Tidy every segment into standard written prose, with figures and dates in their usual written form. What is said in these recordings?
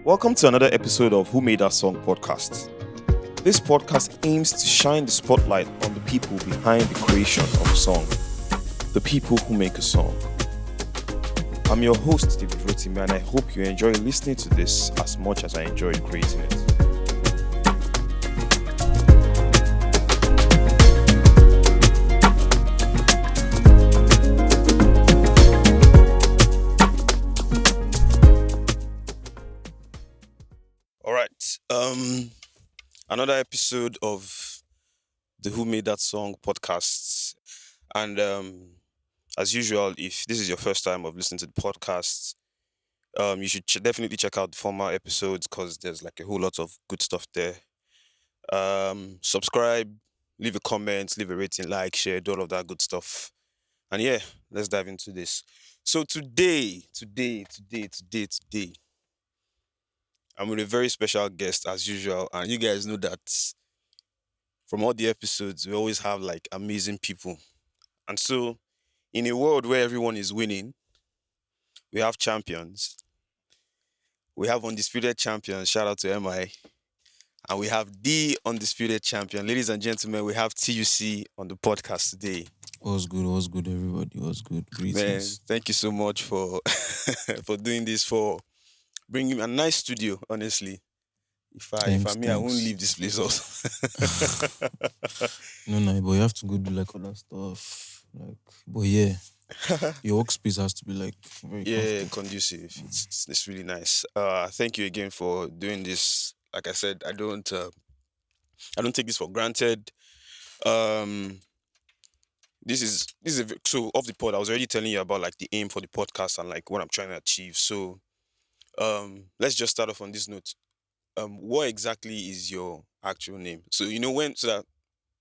Welcome to another episode of Who Made That Song podcast. This podcast aims to shine the spotlight on the people behind the creation of a song, the people who make a song. I'm your host, David Rotimi, and I hope you enjoy listening to this as much as I enjoyed creating it. Another episode of the Who Made That Song podcast. And as usual, if this is your first time of listening to the podcast, you should definitely check out the former episodes because there's like a whole lot of good stuff there. Subscribe, leave a comment, leave a rating, like, share, do all of that good stuff. And yeah, let's dive into this. So today, I'm with a very special guest as usual, and you guys know that from all the episodes, we always have like amazing people. And so, in a world where everyone is winning, we have champions. We have Undisputed Champion, shout out to MI. And we have the Undisputed Champion. Ladies and gentlemen, we have T.U.C on the podcast today. What's good, everybody? What's good? Greetings. Man, thank you so much for for doing this, for bringing me a nice studio, honestly. If I won't leave this place also. No, but you have to go do like other stuff. But yeah, your workspace has to be like very conducive. It's really nice. Thank you again for doing this. Like I said, I don't take this for granted. This is so off the pod. I was already telling you about like the aim for the podcast and like what I'm trying to achieve. So let's just start off on this note. What exactly is your actual name? So that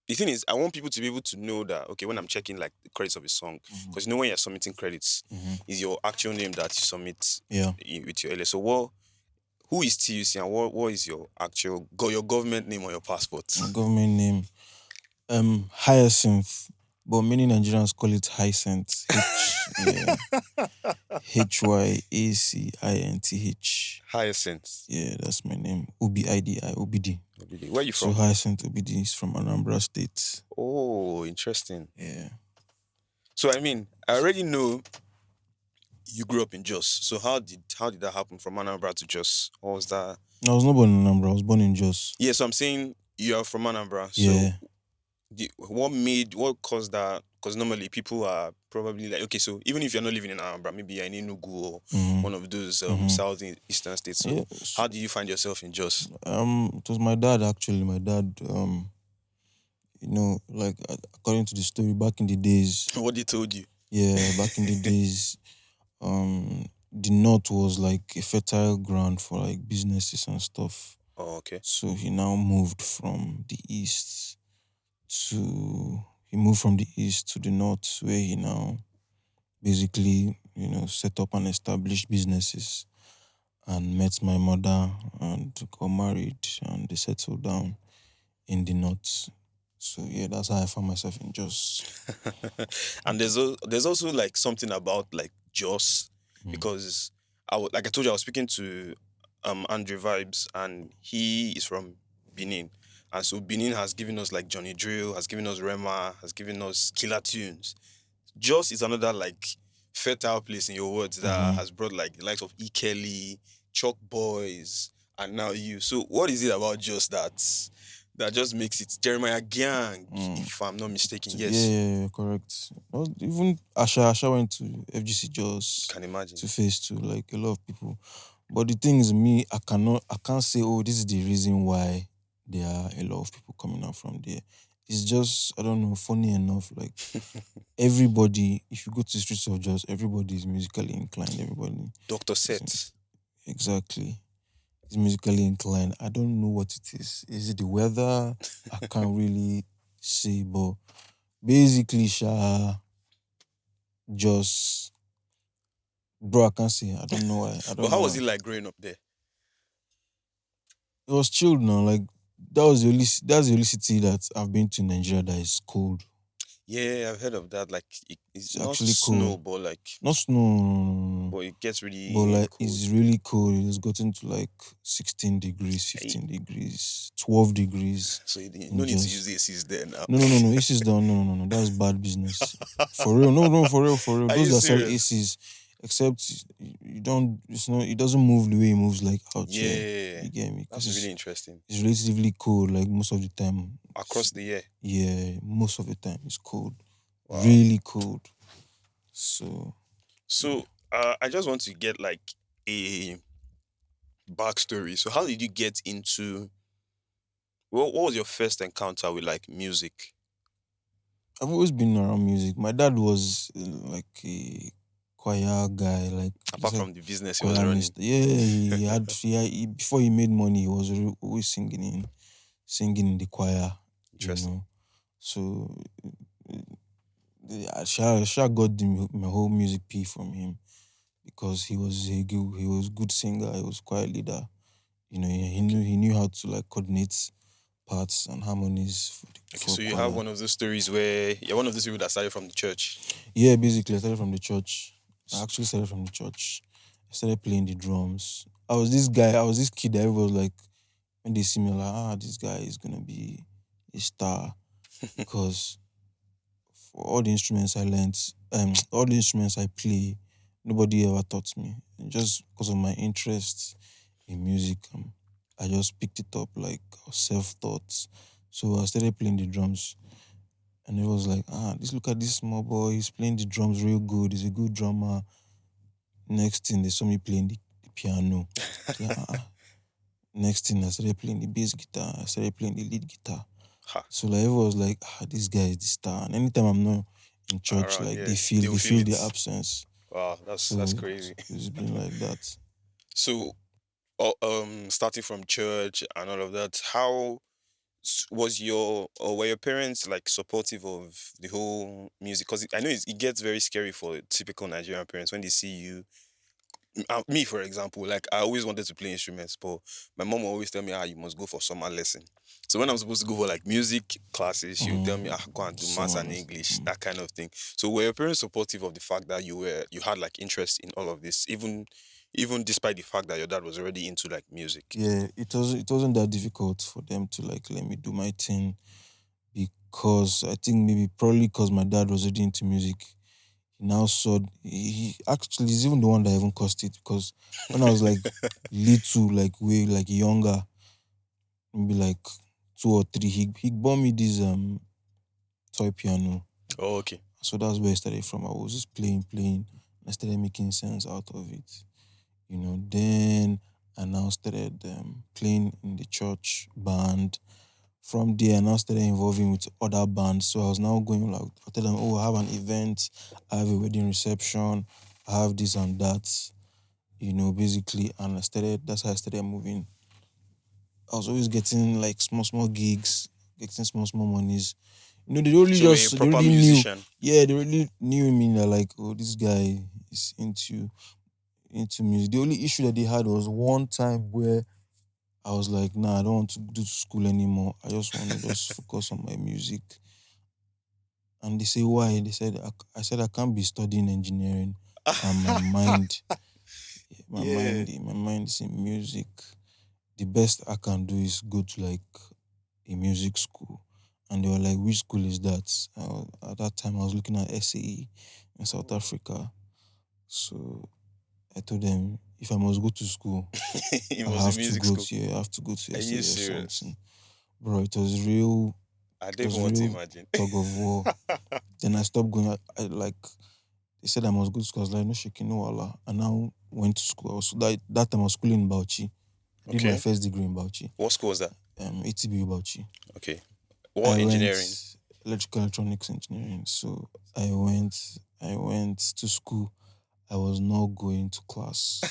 the thing is, I want people to be able to know that, okay, when I'm checking like the credits of a song, because when you're submitting credits, is your actual name that you submit with your LS. So who is T.U.C and what is your actual your government name on your passport? My government name, Hyacinth, but many Nigerians call it Hyacinth. Hyacinth. Hyacinth. Yeah, that's my name. Obidi. Where are you from? So Hyacinth Obidi is from Anambra State. Oh, interesting. Yeah. So I already know you grew up in Jos. So how did that happen from Anambra to Jos? What was that? I was not born in Anambra. I was born in Jos. Yeah, so I'm saying you are from Anambra. So yeah. What caused that? Because normally people are probably like, okay, so even if you're not living in Anambra, maybe you're in Enugu or one of those southeastern states. So how did you find yourself in Jos? It was my dad actually. My dad, according to the story, back in the days. What they told you? Yeah, back in the days, the north was like a fertile ground for like businesses and stuff. Oh, okay. So he now moved from the east to the north, where he now basically, set up and established businesses and met my mother and got married and they settled down in the north. So yeah, that's how I found myself in Jos. And there's also like something about like Jos because I told you, I was speaking to Andre Vibes and he is from Benin. And so Benin has given us like Johnny Drill, has given us Rema, has given us killer tunes. Jos is another like fertile place in your words that has brought like the likes of E. Kelly, Chalk Boys, and now you. So what is it about Jos that just makes it Jeremiah Gang, if I'm not mistaken? Yes. Yeah, correct. Well, even Asha went to FGC Jos. Can imagine. To face to like a lot of people. But the thing is, I can't say, this is the reason why there are a lot of people coming out from there. It's just, I don't know, funny enough, like everybody, if you go to the streets of Jos, everybody is musically inclined, everybody. Dr. Set. Exactly. Is musically inclined. I don't know what it is. Is it the weather? I can't really say, but basically, Jos, bro, I can't say. I don't know why. But how was it like growing up there? It was chilled now, like, that's the only city that I've been to in Nigeria that is cold. Yeah, I've heard of that. Like It's it's not actually cool. snow, but like Not snow, but it gets but really like cold. it's really cold. It's gotten to like 16 degrees, Eh, 15 degrees, 12 degrees So you in no need to just use ACs there now. no. ACs down. No. That's bad business. For real. No. For real. Are Those you that sell serious? ACs, except you don't. It's not. It doesn't move the way it moves like out here. Yeah, You get me? Because that's really interesting. it's relatively cold. Like most of the time. Across the year. Yeah, most of the time it's cold. Wow. Really cold. So So I just want to get like a backstory. So how did you get into what was your first encounter with like music? I've always been around music. My dad was like a choir guy. Like he's Apart a from the business he was running. choirist. Yeah, before he made money, he was always singing in the choir. You Interesting. know, so I got my whole music P from him because he was good singer. He was choir leader. You know, Okay. he knew how to like coordinate parts and harmonies Okay, for so you have choir. one of those stories where you're one of those people that started from the church. Yeah, basically, I started from the church. I S- actually started from the church. I started playing the drums. I was this kid that everyone was like, when they see me, like, this guy is gonna be a star. Because for all the instruments I learned, all the instruments I play, nobody ever taught me. And just because of my interest in music, I just picked it up like self-taught. So I started playing the drums. And it was like, look at this small boy, he's playing the drums real good, he's a good drummer. Next thing, they saw me playing the piano. So, next thing, I started playing the bass guitar, I started playing the lead guitar. Ha, So like everyone was like, this guy is the star. And anytime I'm not in church, around, like yeah. They will they feel feel the it. absence. Wow, that's So crazy. it's been like that. So starting from church and all of that, how was your or were your parents like supportive of the whole music? Because I know it gets very scary for typical Nigerian parents when they see you. Me, for example, like I always wanted to play instruments, but my mom will always tell me, you must go for summer lesson. So when I'm supposed to go for like music classes, she would tell me, go and do maths and Someone, English, that kind of thing. So were your parents supportive of the fact that you had like interest in all of this, even despite the fact that your dad was already into like music? yeah, it wasn't that difficult for them to like let me do my thing because I think maybe probably because my dad was already into music. He now saw he actually is even the one that even caused it because when I was like little, like way like younger, maybe like 2 or 3, he bought me this toy piano. Oh, okay. So that's where I started from. I was just playing. I started making sense out of it. Then I now started playing in the church band. From there, I now started involving with other bands. So I was now going like, I tell them, I have an event, I have a wedding reception, I have this and that, basically. And that's how I started moving. I was always getting like small gigs, getting small monies. So we're a They proper already knew, musician. yeah, they already knew me that like, this guy is into music. The only issue that they had was one time where I was like, nah, I don't want to do school anymore. I just want to just focus on my music. And they say, why? They said, I said, I can't be studying engineering and Yeah. my mind is in music. The best I can do is go to like a music school. And they were like, which school is that? At that time, I was looking at SAE in South Africa. So I told them, if I must go to school, It was a music school. I have to go to Are you SAE or serious? something. Bro, I it don't even was want to real imagine. tug of war. Then I stopped going. Like they said I must go to school. I was like, no shaking, no Allah. I now went to school. That time I was schooling in Bauchi. I did my Okay. first degree in Bauchi. What school was that? ATBU Bauchi. Okay. I What went engineering? electrical electronics engineering. So I went to school. I was not going to class.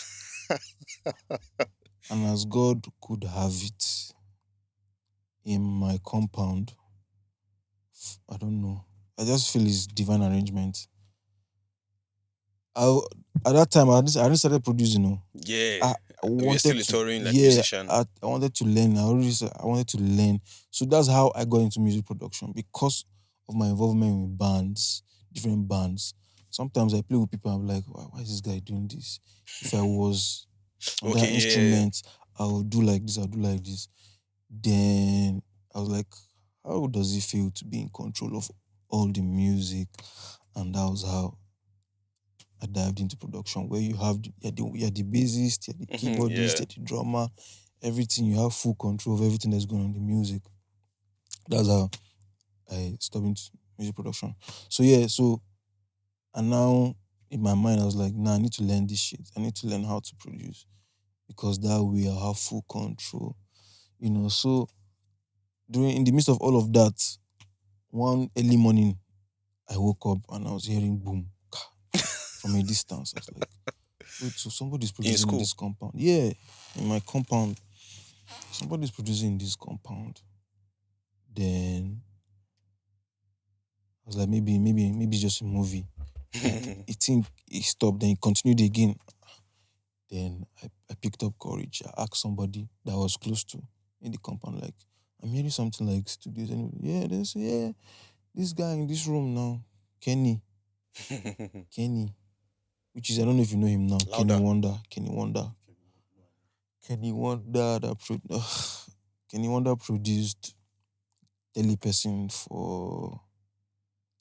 And as God could have it in my compound, I don't know. I just feel it's divine arrangement. I At that time I didn't started producing. Yeah. I We're wanted still a to, touring like yeah, musician. I wanted to learn. I wanted to learn. So that's how I got into music production because of my involvement with bands, different bands. Sometimes I play with people. I'm like, why is this guy doing this? If I was on Okay, that yeah. instrument, I would do like this. I'll do like this. Then I was like, how does it feel to be in control of all the music? And that was how I dived into production, where you're the bassist, you're the keyboardist, Yeah. you're the drummer, everything. You have full control of everything that's going on in the music. That's how I stepped into music production. So yeah, and now in my mind I was like, nah, I need to learn this shit. I need to learn how to produce because that way I have full control. So during in the midst of all of that, one early morning I woke up and I was hearing boom from a distance. I was like, wait, so somebody's In producing in school. this compound. Yeah, in my compound. Somebody's producing in this compound. Then I was like, maybe it's just a movie. Then it think it stopped, then it continued again. Then I picked up courage. I asked somebody that was close to in the compound, like, I'm hearing something like studios. And yeah, they say, yeah, this guy in this room now, Kenny, which is I don't know if you know him now, Louder. Kenny Wonder Kenny Wonder produced Telly Person for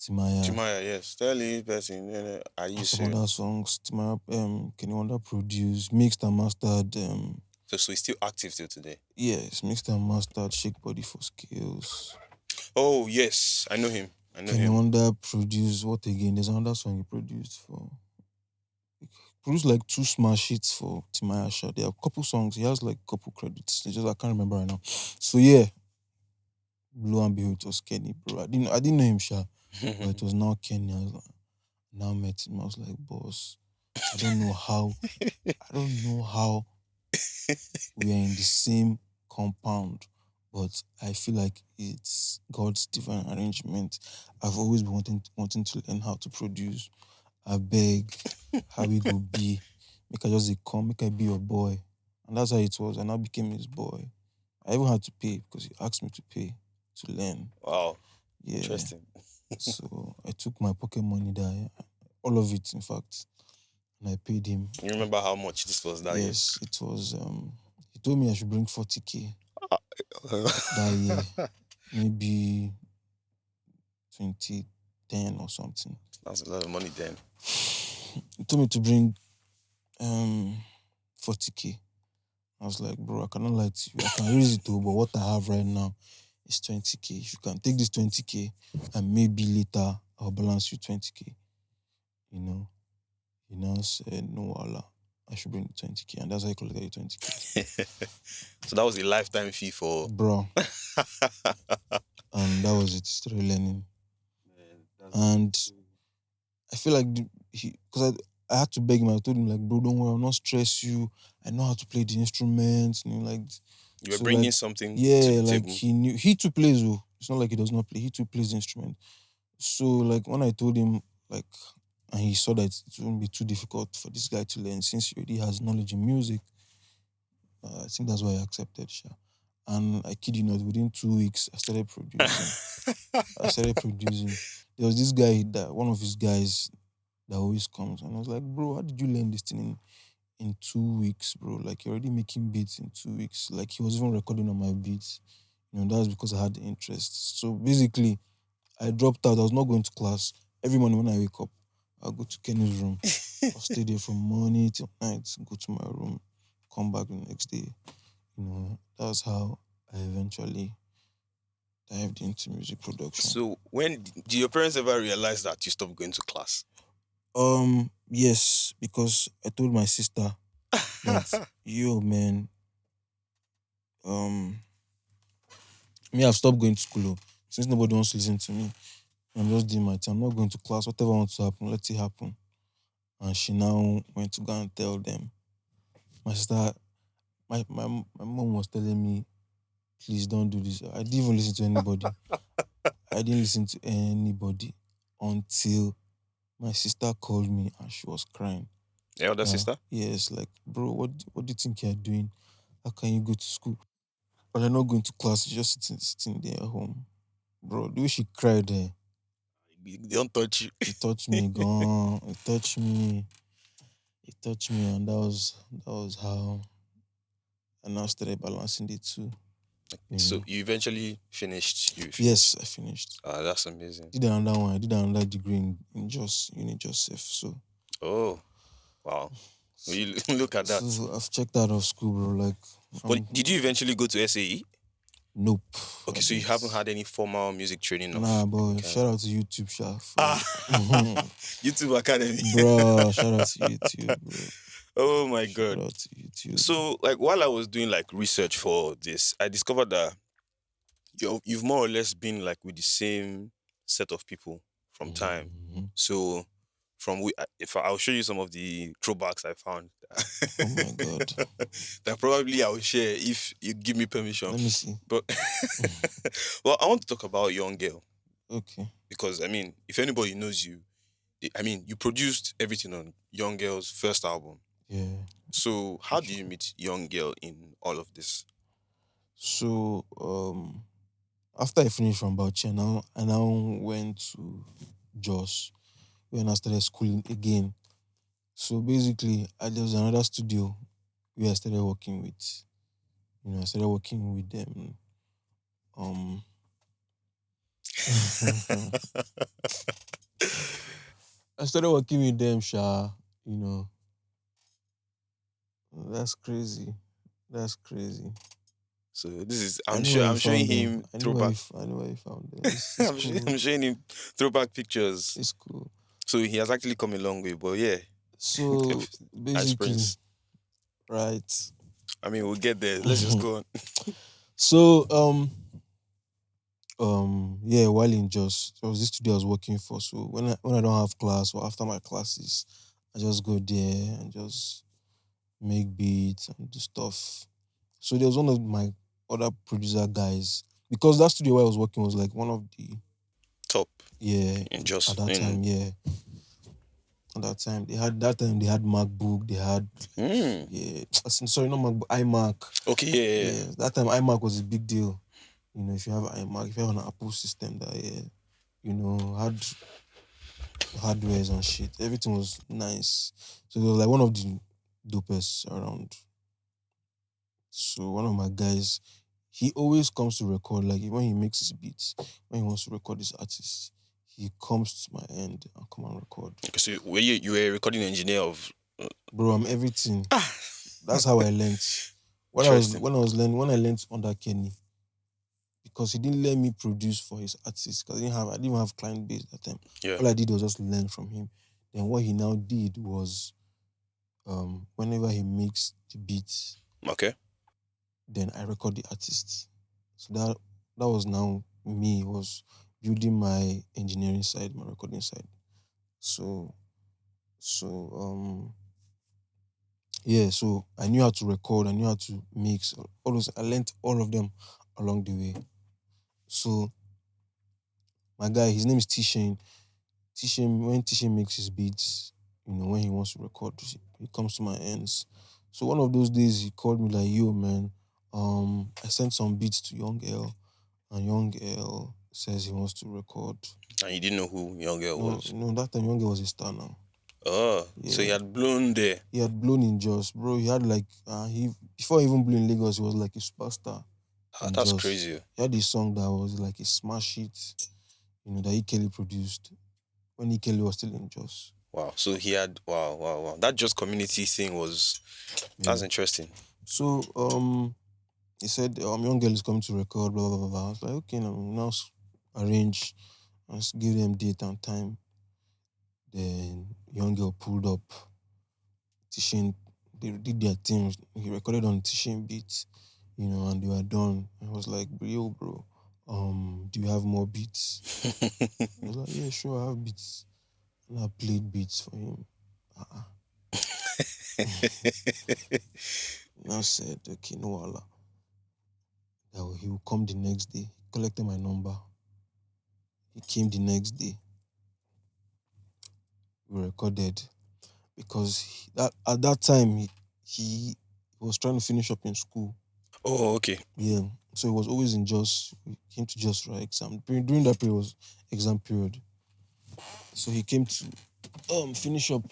Timaya Timaya, yes. Tell the person, are you and some serious? other songs. Timaya, Kenny Wonder produced, mixed and mastered. So he's still active till today. Yes, mixed and mastered. Shake Body for Skills. Oh, yes. I know him. I know Kenny him. Wonder produced what again? There's another song he produced for. Produced like two smash hits for Timaya Sha. There are a couple songs. He has like a couple credits. It's just I can't remember right now. So yeah, lo and behold, it was Kenny, bro. I didn't know him, Sha, but it was now Kenny. I was like, now met him. I was like, boss, I don't know how. I don't know how we are in the same compound, but I feel like it's God's divine arrangement. I've always been wanting to learn how to produce. I beg, how we go be. Make I just dey come, make I be your boy. And that's how it was. And I became his boy. I even had to pay because he asked me to pay to learn. Wow. Yeah. Interesting. So I took my pocket money there, all of it, in fact, and I paid him. You remember how much this was that year? Yes, it was. He told me I should bring 40K that year, maybe 2010 or something. That's a lot of money then. He told me to bring 40K. I was like, bro, I cannot lie to you. I can raise it too, but what I have right now is 20K. If you can take this 20K and maybe later I'll balance you 20K. You know, he now said, no, Allah, I should bring the 20K. And that's how I collected the 20K. So that was a lifetime fee for. Bro. And that was it, started learning. And I feel like because I had to beg him. I told him like, bro, don't worry, I'll not stress you. I know how to play the instruments. Like You were so, bringing like something to yeah, the like table. he knew he too plays. Oh, it's not like he does not play. He too plays the instrument. So like when I told him like, and he saw that it wouldn't be too difficult for this guy to learn since he already has knowledge in music. I think that's why I accepted, Sha. And I kid you not, within 2 weeks, I started producing. There was this guy that one of his guys that always comes, and I was like, bro, how did you learn this thing in 2 weeks, bro? Like you're already making beats in 2 weeks. Like he was even recording on my beats. That was because I had the interest. So basically, I dropped out. I was not going to class. Every morning when I wake up, I'll go to Kenny's room. I'll stay there from morning till night, go to my room, come back the next day. That's how I eventually dived into music production. So when did your parents ever realize that you stopped going to class? Yes, because I told my sister that, yo, man, me, I've stopped going to school. Since nobody wants to listen to me, I'm just doing my thing. I'm not going to class. Whatever wants to happen, let it happen. And she now went to go and tell them. My sister, my mom was telling me, please don't do this. I didn't even listen to anybody. I didn't listen to anybody until my sister called me and she was crying. Your elder sister? Yes, like, bro, what do you think you're doing? How can you go to school? But you're not going to class, you're just sitting there at home. Bro, the way she cried there, They don't touch you. He touched me, gone. He touched me. He touched me, and that was how I now started balancing the two. You So know. you eventually finished. You Yes, finished. I finished. Ah, that's amazing. Did another one. I did another degree in just uni Joseph. So Oh, wow. You look at that. so I've checked out of school, bro. Like But I'm did you eventually go to SAE? nope. I Okay, so you haven't didn't. had any formal music training Nah, of any boy. kind. Shout out to YouTube, Sha, Ah, for YouTube Academy. bro. Shout out to YouTube, bro. Oh my Shout god. out to YouTube. So, like, while I was doing like research for this, I discovered that you've more or less been like with the same set of people from time. Mhm. So, if I'll show you some of the throwbacks I found, Oh my god. that probably I will share if you give me permission. Let me see. But well, I want to talk about Young Girl Okay. because I mean, if anybody knows you, I mean, you produced everything on Young Girl's first album. Yeah. So, how do you meet Young Girl in all of this? So after I finished from Bauchi, I now went to Jos when I started schooling again. So basically, there was another studio where I started working with. I started working with them. Um, I started working with them, Sha. You know, that's crazy. That's crazy. So this is I I'm knew sure where you I'm showing found them. him I knew where throwback. I knew where you found them. It's cool. I'm showing him throwback pictures. It's cool. So he has actually come a long way. But yeah, So Ice basically, Prince. right. I mean, we'll get there. Let's just go on. So yeah, while in Jos, there was this studio I was working for. So when I don't have class or after my classes, I just go there and just make beats and do stuff. So there was one of my other producer guys, because that studio where I was working was like one of the, Top yeah, in at just that in. time, yeah. At that time they had MacBook, they had, Mm. yeah, sorry, not MacBook, iMac. Okay, yeah, yeah. Yeah, that time iMac was a big deal. If you have iMac, if you have an Apple system that, yeah, had hardwares and shit, everything was nice. So it was like one of the dopest around. So one of my guys, he always comes to record, like when he makes his beats, when he wants to record his artists, he comes to my end and come and record. Okay, so were you were a recording engineer of? Bro, I'm everything. Ah, That's how I learned. interesting. When I learned under Kenny, because he didn't let me produce for his artists, because I didn't have client base at that time. Yeah. All I did was just learn from him. Then what he now did was, whenever he makes the beats, Okay. then I record the artists. So that was now me, was building my engineering side, my recording side. So yeah, so I knew how to record, I knew how to mix. All those, I learned all of them along the way. So my guy, his name is T-Shane. When T-Shane makes his beats, when he wants to record, he comes to my ends. So one of those days he called me like, yo man, I sent some beats to Young L, and Young L says he wants to record. And you didn't know who Young Girl No, was. no, that time Young L was a star now. Oh, so he Yeah. had blown there. He had blown in Jos, bro. He had like he before he even blew in Lagos, he was like a superstar Ah, in that's Jos. crazy. He had this song that was like a smash hit, that E. Kelly produced when E. Kelly was still in Jos. Wow. So he had wow. That just community thing was that's Yeah. interesting. So he said Young Girl is coming to record, blah blah blah blah. I was like, okay, now arrange and give them date and time. Then Young Girl pulled up. Tishin, they did their thing. He recorded on Tishin beats, and they were done. I was like, yo, bro, do you have more beats? He was like, yeah, sure, I have beats. And I played beats for him. And I said, okay, no Allah. That he will come the next day. He collected my number. He came the next day. We recorded because at that time he was trying to finish up in school. Oh, okay. Yeah, so he was always in Jos. He came to Jos for exam. During that period was exam period. So he came to finish up.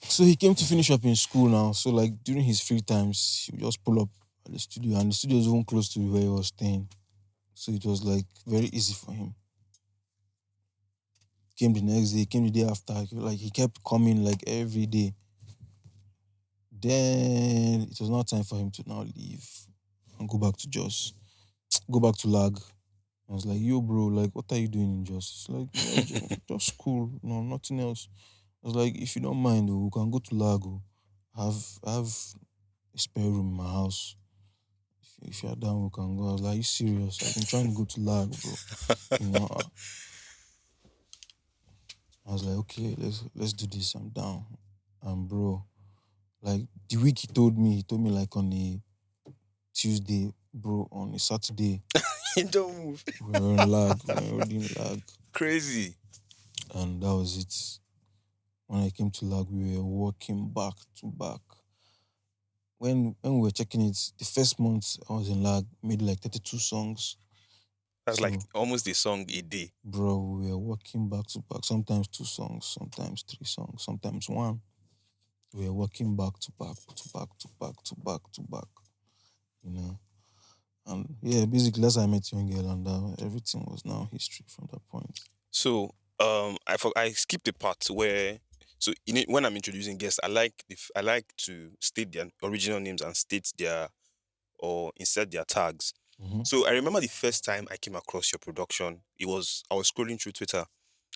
So he came to finish up in school now. So like during his free times, he would just pull up at the studio, and the studio was even close to where he was staying. So it was like very easy for him. Came the next day, came the day after. Like he kept coming like every day. Then it was now time for him to now leave and go back to Jos, go back to Lag. I was like, yo, bro, like, what are you doing in Jos? It's like, yeah, just school, no, nothing else. I was like, if you don't mind, we can go to Lag. I have a spare room in my house. If you're down, we can go. I was like, are you serious? I've been trying to go to Lag, bro. You know, I was like, okay, let's do this. I'm down. And bro, like the week he told me like on a Tuesday, bro, on a Saturday, You don't move. we were in Lag, we were already in Lag. Crazy. And that was it. When I came to Lag, we were walking back to back. When we were checking it, the first month I was in Lag, made like 32 songs. That's like So, almost a song a day. bro, we were walking back to back. Sometimes 2 songs, sometimes 3 songs, sometimes 1. We were walking back to back, to back, to back, to back, to back. You know? And yeah, basically that's how I met Young Girl, and everything was now history from that point. So I skipped the part where when I'm introducing guests, I like to state their original names and state their or insert their tags. Mm-hmm. So I remember the first time I came across your production. I was scrolling through Twitter,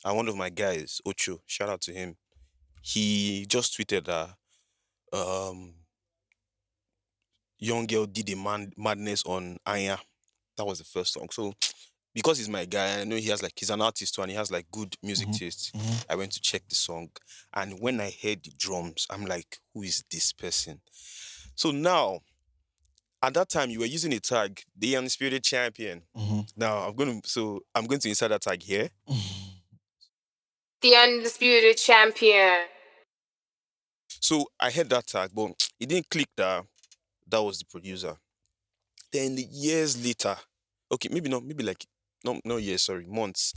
and one of my guys, Ocho, shout out to him. He just tweeted that um, Young Girl did a madness on Aya. That was the first song. So because he's my guy, I know he's an artist too, and he has like good music Mm-hmm. taste. Mm-hmm. I went to check the song, and when I heard the drums, I'm like, who is this person? So now, at that time, you were using a tag, the Undisputed Champion. Mm-hmm. Now I'm going to insert that tag here. The Undisputed Champion. So I heard that tag, but it didn't click that was the producer. Then years later, okay, maybe like no years, sorry, months.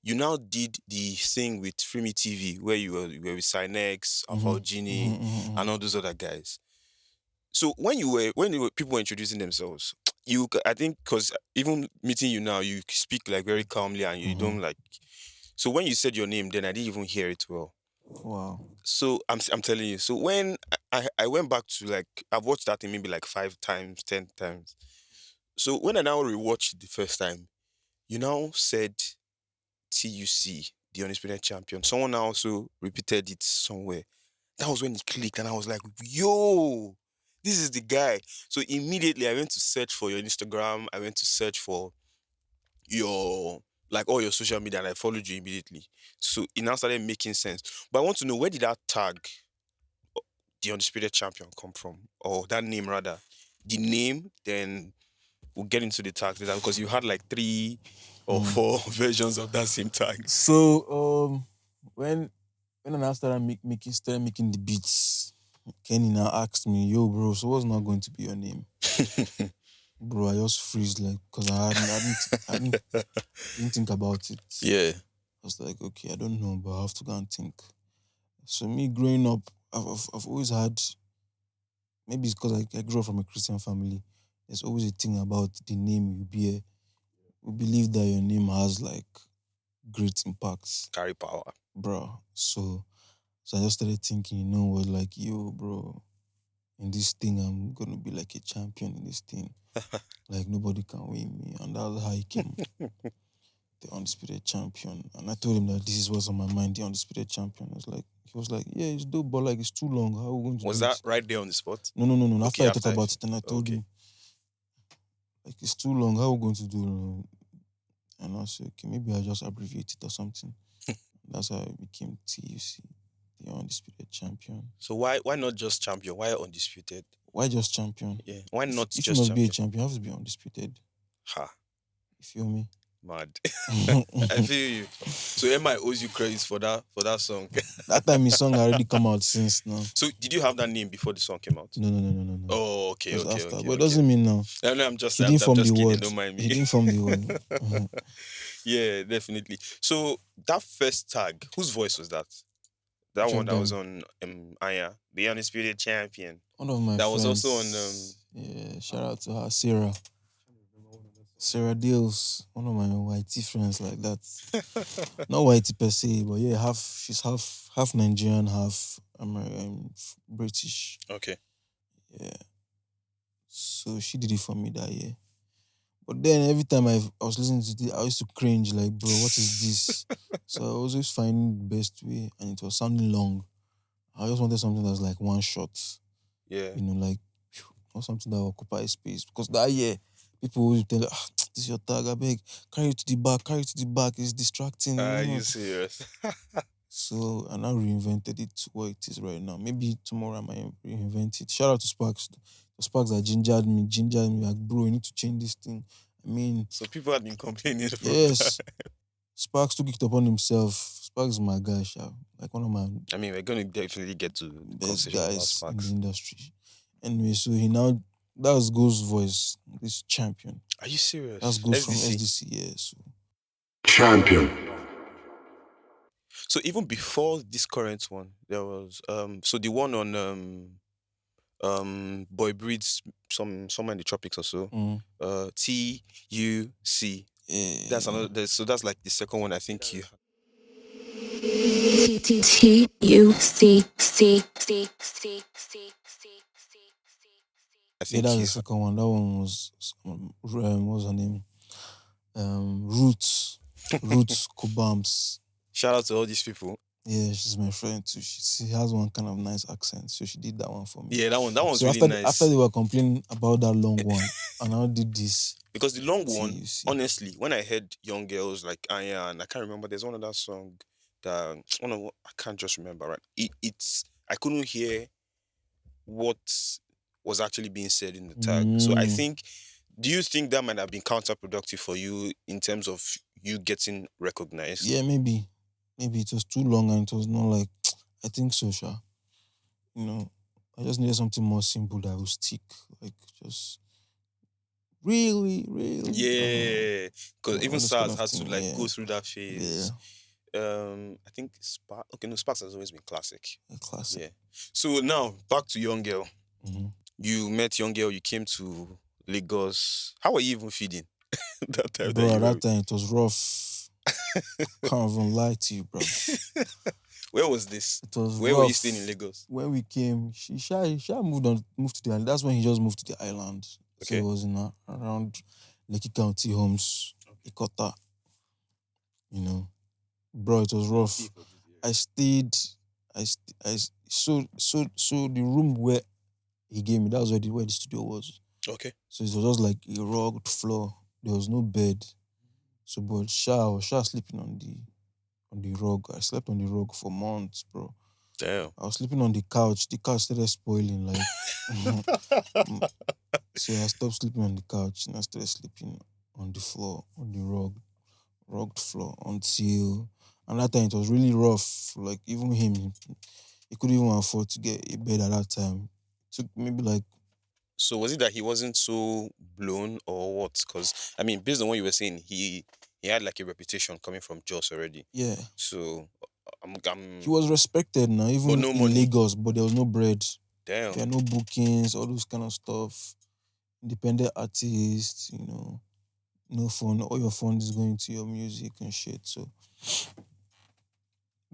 You now did the thing with Freemi TV where you were with SynX, Mm-hmm. AfroFusion, Mm-hmm. and all those other guys. So people were introducing themselves, I think because even meeting you now, you speak like very calmly and you don't like. So when you said your name, then I didn't even hear it well. Wow. So I'm telling you. So when I went back to like I've watched that thing maybe like 5 times, 10 times. So when I now rewatched the first time, you now said T.U.C, the Undisputed Champion. Someone now also repeated it somewhere. That was when it clicked, and I was like, yo, this is the guy. So immediately I went to search for your Instagram. I went to search for your like all your social media, and I followed you immediately. So it now started making sense. But I want to know, where did that tag, the Undisputed Champion, come from? Or that name rather. The name, then we'll get into the tags later, because you had like 3 or 4 versions of that same tag. So when I now started making the beats, Kenny now asked me, yo bro, so what's not going to be your name? Bro, I just freeze like, because I didn't think about it. Yeah. I was like, okay, I don't know, but I have to go and think. So me growing up, I've always had, maybe it's because I grew up from a Christian family. There's always a thing about the name you bear. We believe that your name has like great impacts, Carry power. bro. So I just started thinking, you know what, like, yo, bro, in this thing, I'm gonna be like a champion in this thing. Like nobody can win me. And that's how he came. The Undisputed Champion. And I told him that this is what's on my mind, the Undisputed Champion. He was like, yeah, it's dope, but like it's too long. How are we going to Was do that it? right there on the spot? No. After Okay, I thought about it, and I told okay. him, like, it's too long. How are we going to do it? And I said, okay, maybe I'll just abbreviate it or something. That's how it became T.U.C, the Undisputed Champion. So why not just champion? Why undisputed? Why just champion? Yeah. Why not If you just must be a champion? champion, you have to be undisputed. Ha. You feel me? Mad. I feel you. So MI owes you credits for that song. That time his song already come out since now. So did you have that name before the song came out? No. Oh, It okay, was okay, after. okay, But it okay. doesn't mean now. No, I'm just He didn't form the kidding. word. Don't mind me. He didn't form the word. Yeah, definitely. So that first tag, whose voice was that? That Which one of that was them? on Aya, the Undisputed Champion. One of my That friends. was also on yeah, shout out to her, Sarah. Sarah Deals, one of my whitey friends like that. Not whitey per se, but yeah, she's half Nigerian, half American, British. Okay. Yeah. So she did it for me that year. But then every time I was listening to it, I used to cringe like, bro, what is this? So I was always finding the best way, and it was sounding long. I just wanted something that was like one shot. Yeah. You know, like not something that will occupy space. Because that year, people would tell, this is your tag, I beg, carry it to the back, it's distracting. Are you know. you serious? So I now reinvented it to what it is right now. Maybe tomorrow I might reinvent it. Shout out to Spax. The Spax that gingered me, like, bro, you need to change this thing. I mean, So people had been complaining from yes, that. Spax took it upon himself. Spax is my guy, sha. Like one of my I mean, we're gonna definitely get to the best conversation about guys in the Spax. industry. Anyway, so that was Ghost's voice, this champion. Are you serious? That's Ghost from SDC. SDC, yeah. So. Champion. So even before this current one, there was so the one on Boybreed's somewhere in the tropics or so. T.U.C. Yeah. That's another. So that's like the second one. I think you. T.U.C. I Yeah, think that's you. the second one. That one was what was her name? Roots Cobams. Shout out to all these people. Yeah, she's my friend too. She has one kind of nice accent, so she did that one for me. Yeah, that one's So really nice. after they were complaining about that long one, I now did this. Because the long one, T.U.C. honestly, when I heard Young Girls like Aya, and I can't remember, there's one other song that I can't just remember, right? It's I couldn't hear what was actually being said in the tag. So I think, do you think that might have been counterproductive for you in terms of you getting recognized? Yeah, maybe it was too long and it was not like I think so, sha. You know, I just needed something more simple that would stick. Like just really. Yeah, because all even this SARS kind of had to thing, like yeah. go through that phase. I think Sparks. Okay, no, Sparks has always been classic. A classic. Yeah. So now back to Young Girl. Mhm. You met Young Girl. You came to Lagos. How were you even feeding that time? Bro, that at you that time it was rough. Can't even lie to you, bro. Where was this? It was Where rough. were you staying in Lagos? When we came, she moved to the island. That's when he just moved to the island. So Okay. it was around Lekki County Homes, Ikota. You know, bro, it was rough. I stayed. So the room where he gave me, that was where the studio was. Okay. So it was just like a rugged floor. There was no bed. So, but I was sleeping on the rug. I slept on the rug for months, bro. Damn. I was sleeping on the couch. The couch started spoiling, like. So I stopped sleeping on the couch and I started sleeping on the floor, on the rugged floor until. And that time it was really rough. Like even him, he couldn't even afford to get a bed at that time. It took maybe like. So was it that he wasn't so blown or what? Because I mean, based on what you were saying, he had like a reputation coming from Jos already. Yeah. So He was respected now, even no in money. Lagos, but there was no bread. Damn. There are no bookings, all those kind of stuff. Independent artists, no fund. All your fund is going to your music and shit. So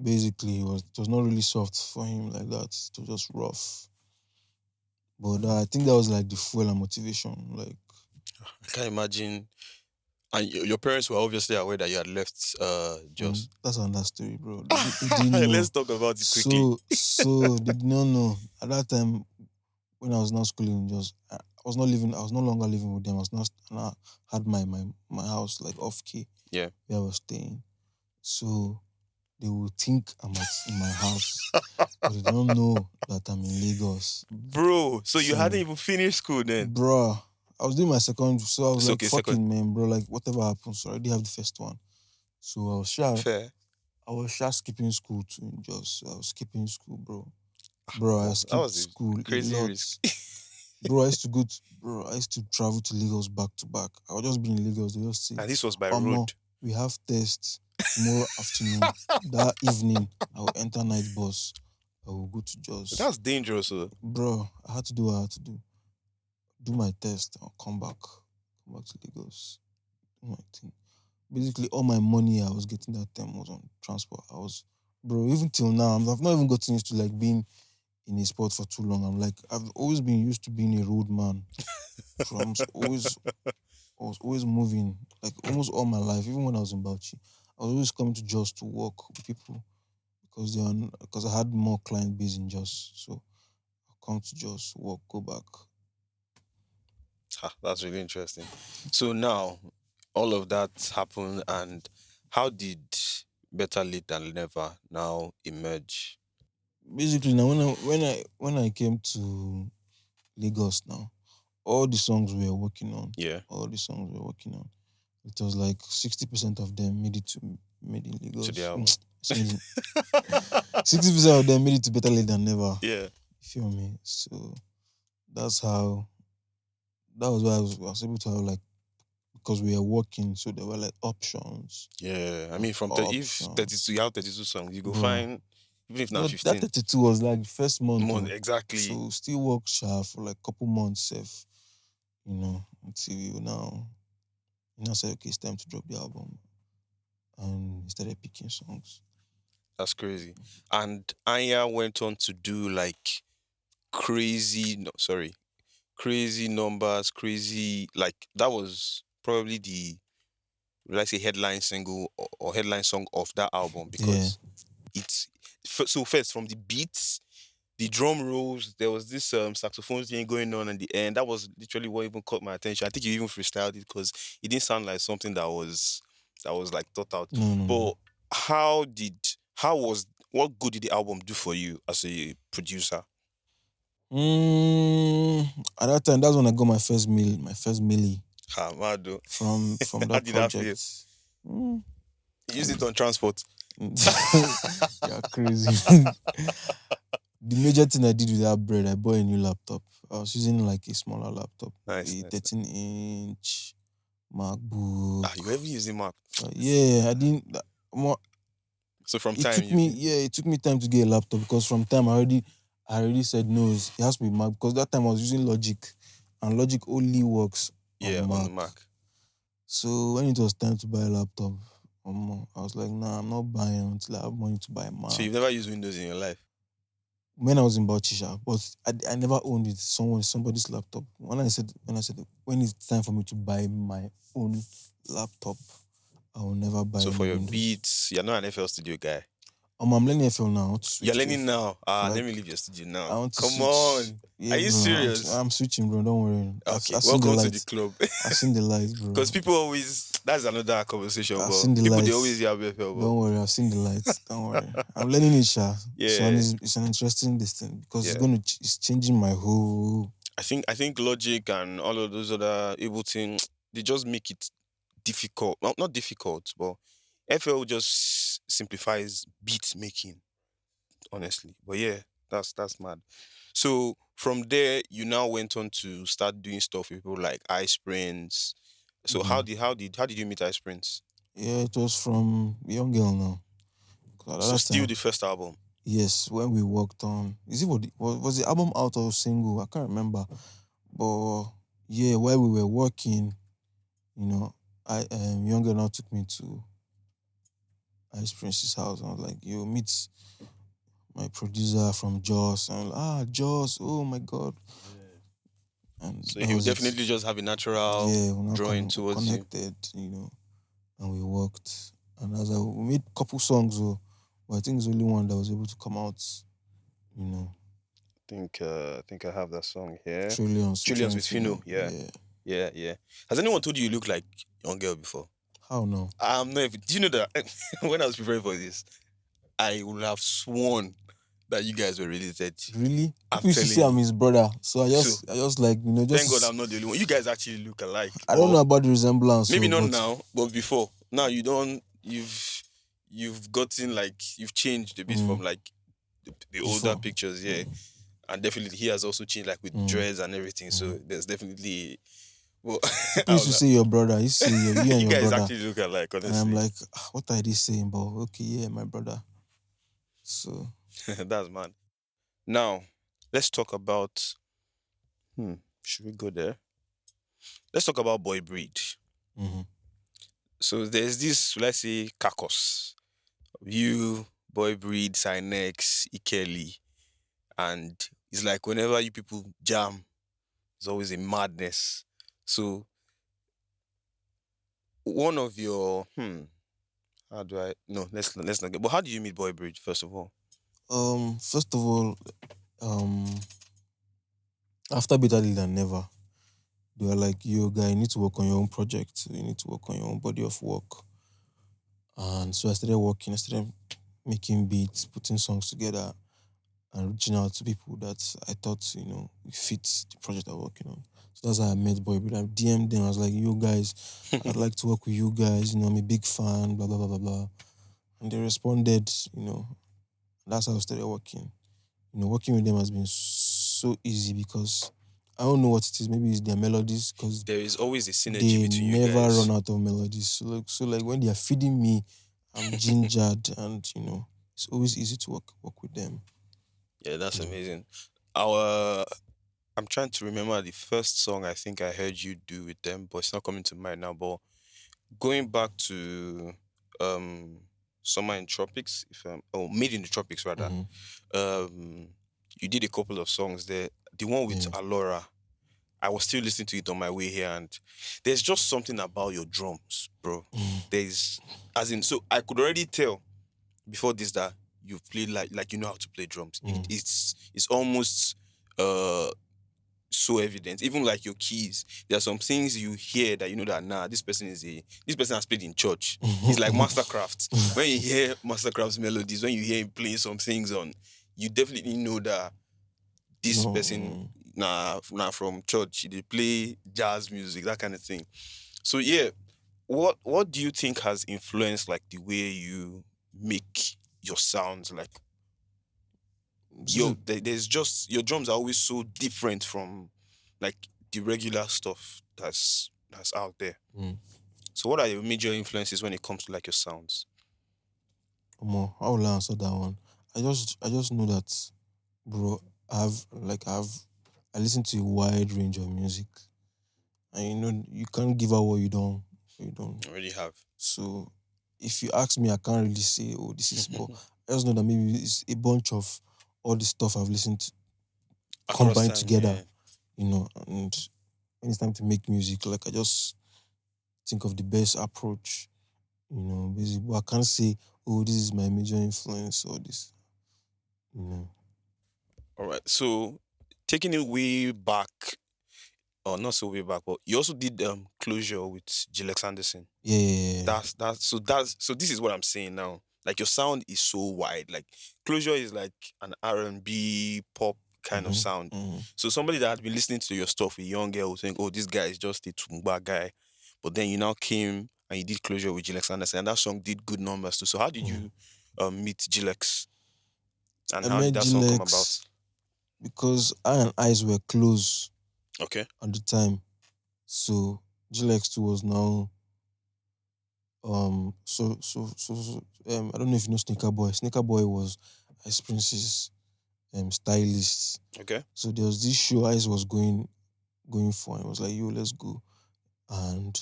basically, it was not really soft for him like that. It was just rough. But I think that was like the fuel and motivation. Like, I can't imagine. And your parents were obviously aware that you had left Jos. That's another story, bro. They didn't know. Let's talk about it quickly. So they did not know. At that time, when I was not schooling, I was no longer living with them. I had my house like off key. Yeah. Where I was staying. So they would think I'm in my house. But they don't know that I'm in Lagos. Bro, so you hadn't even finished school then? Bro, I was doing my second, so I was It's like, okay, fucking second. man, bro, like whatever happens, I already have the first one. So Fair. I was sure skipping school too. Just I was skipping school, bro. Bro, I Oh, that skipped was a school a crazy lot. risk. Bro, I used to travel to Lagos back to back. I would just be in Lagos. They just say, And this was by Omo, road. we have tests tomorrow afternoon. That evening, I will enter night bus. I will go to Jos. That's dangerous, though. Bro, I had to do what I had to do. Do my test. I'll come back. Come back to Lagos. Do my thing. Basically, all my money I was getting that time was on transport. Bro, even till now, I've not even gotten used to like being in a sport for too long. I'm like, I've always been used to being a road man. So I was always moving, like almost all my life. Even when I was in Bauchi, I was always coming to Jos to work with people because I had more client base in Jos. So I come to Jos, work, go back. That's really interesting. So now, all of that happened, and how did Better Late Than Never now emerge? Basically, now when I came to Lagos now, all the songs we were working on, Yeah, it was like 60% of them made in to the Lagos. album. 60% of them made it to Better Late Than Never. Yeah, You feel me? So that's how that was why I was able to have like because we were working, so there were like options. yeah. I Like mean, if options. 32, you have 32 songs, you go Bro. find, even if not No, that 15 32 was like the first month. months, Oh. exactly. So still worked sharp for like couple months safe, until you now say okay, it's time to drop the album. And he started picking songs. That's crazy. And Anya went on to do like crazy, no, sorry, crazy numbers, crazy, like that was probably the, let's say, headline single or headline song of that album Yeah. because it's so first from the beats, the drum rolls, there was this saxophone thing going on at the end. That was literally what even caught my attention. I think you even freestyled it because it didn't sound like something that was like thought out. No. But how did how was what good did the album do for you as a producer? At that time, that's when I got my first milli Ha, Mado. from How that did that feel? project. Mm, You used it on transport. You're crazy. The major thing I did with that bread, I bought a new laptop. I was using like a smaller laptop, Nice, a nice. 13-inch MacBook. You ever using Mac? Yeah, I didn't. So from It time took you me, it took me time to get a laptop because from time I already said no, it has to be Mac because that time I was using Logic, and Logic only works yeah on on Mac. the Mac. So when it was time to buy a laptop, I was like, nah, I'm not buying until I have money to buy a Mac. So you've never used Windows in your life? When I was in Bauchisha, but I never owned it. Somebody's laptop. When I said when it's time for me to buy my own laptop, I will never buy So any for your Windows. beats, you're not an FL Studio guy. I'm learning FL now. I want to switch You're to learning now. Let like, me leave your studio I now. want to Come switch. on. Yeah, Are you bro. serious? I'm switching, bro. Don't worry. Okay, I've seen the welcome to the lights. club. I've seen the lights, bro. Because people always, that's another conversation, I've but seen the people, they lights. always hear FL. Don't worry. I've seen the lights. Don't worry. I'm learning it, Sha. Yeah. So it's an interesting thing because Yeah. it's changing my whole. I think Logic and all of those other Ableton, they just make it difficult. Well, not difficult, but FL just simplifies beat making, honestly. But yeah, that's mad. So from there, you now went on to start doing stuff with people like Ice Prince. So how did you meet Ice Prince? Yeah, it was from Young Girl now. 'Cause at So that still time, the first album. yes, when we worked on, was the album out or single? I can't remember. But yeah, while we were working, Young Girl now took me to Ice Prince's house. I was like, yo, meet my producer from Joss. And I'm like, Joss, oh my God. And So that he would was it. definitely just have a natural Yeah, we now drawing towards you. connected, and we worked. And we made a couple songs, but I think it's only one that was able to come out, I think I have that song here. Trillions Trillions featuring with Fino. Yeah. Yeah. Has anyone told you you look like Young Girl before? How no? I'm not even, do you know that when I was preparing for this, I would have sworn that you guys were related. Really? I'm People used to telling say I'm you. his brother. So I So, just like, just thank God I'm not the only one. You guys actually look alike. I don't Or know about the resemblance. maybe so, not but now, but before. Now you don't. You've gotten like you've changed a bit from like the older before. pictures, yeah. And definitely he has also changed like with dreads and everything. So there's definitely. Well, People I used was to like, say your brother. I used to say you and you your guys brother. actually look alike, And I'm honestly. like, what are they saying? But okay, yeah, my brother. So That's man. Now, let's talk about. Should we go there? Let's talk about Boybreed. mhm. So there's this, let's say, caucus. You, Boybreed, SynX, Ikeli, and it's like whenever you people jam, it's always a madness. So one of your how do I no let's not get, but how do you meet Boybreed first of all? First of all, um, after Better Late Than Never, they were like, yo, guy, you need to work on your own project. You need to work on your own body of work. And so I started working. I started making beats, putting songs together, and reaching out to people that I thought, fit the project I'm working on. So that's how I met Boybreed. I DM'd them. I was like, you guys, I'd like to work with you guys. I'm a big fan, blah, blah, blah, blah, blah. And they responded, that's how I started working. Working with them has been so easy because I don't know what it is. Maybe it's their melodies because There is always a synergy they between you never guys. run out of melodies. So like when they are feeding me, I'm gingered, and it's always easy to work with them. Yeah, that's amazing. I'm trying to remember the first song I think I heard you do with them, but it's not coming to mind now. But going back to um Summer in Tropics, Made in the Tropics rather. Mhm. You did a couple of songs there. The one with Yeah. Alora, I was still listening to it on my way here, and there's just something about your drums, bro. There's as in, so I could already tell before this that you've played like you know how to play drums. It's almost so evident. Even like your keys, there are some things you hear that you know that this person has played in church. It's like Mastercraft. When you hear Mastercraft's melodies, when you hear him playing some things on, you definitely know that this No, person now from church, they play jazz music, that kind of thing. So yeah, what do you think has influenced like the way you make your sounds? Like there's just your drums are always so different from like the regular stuff that's out there. So what are your major influences when it comes to like your sounds? How will I answer that one? I just know that, bro. I listen to a wide range of music, and you can't give out what you don't. I already have. So if you ask me, I can't really say, oh, this is. But I just know that maybe it's a bunch of all the stuff I've listened to Across combined time, together, yeah. And when it's time to make music, like I just think of the best approach, basically. But I can't say, oh, this is my major influence or this, you know. All right. So taking it way back, or not so way back, but you also did Closure with Jilex Anderson. Yeah. So this is what I'm saying now. Like your sound is so wide. Like Closure is like an R&B pop kind of sound. So somebody that had been listening to your stuff, a young girl, would think, oh, this guy is just a Tumba guy. But then you now came and you did Closure with Jilex Anderson, and that song did good numbers too. So how did you meet Jilex? And I how did met that song come about? Gilex because I and Eyes were close Okay. at the time. So Gilex too was now I don't know if you know Sneaker Boy. Sneaker Boy was Ice Prince's stylist. Okay. So there was this show Ice was going for, and it was like, yo, let's go. And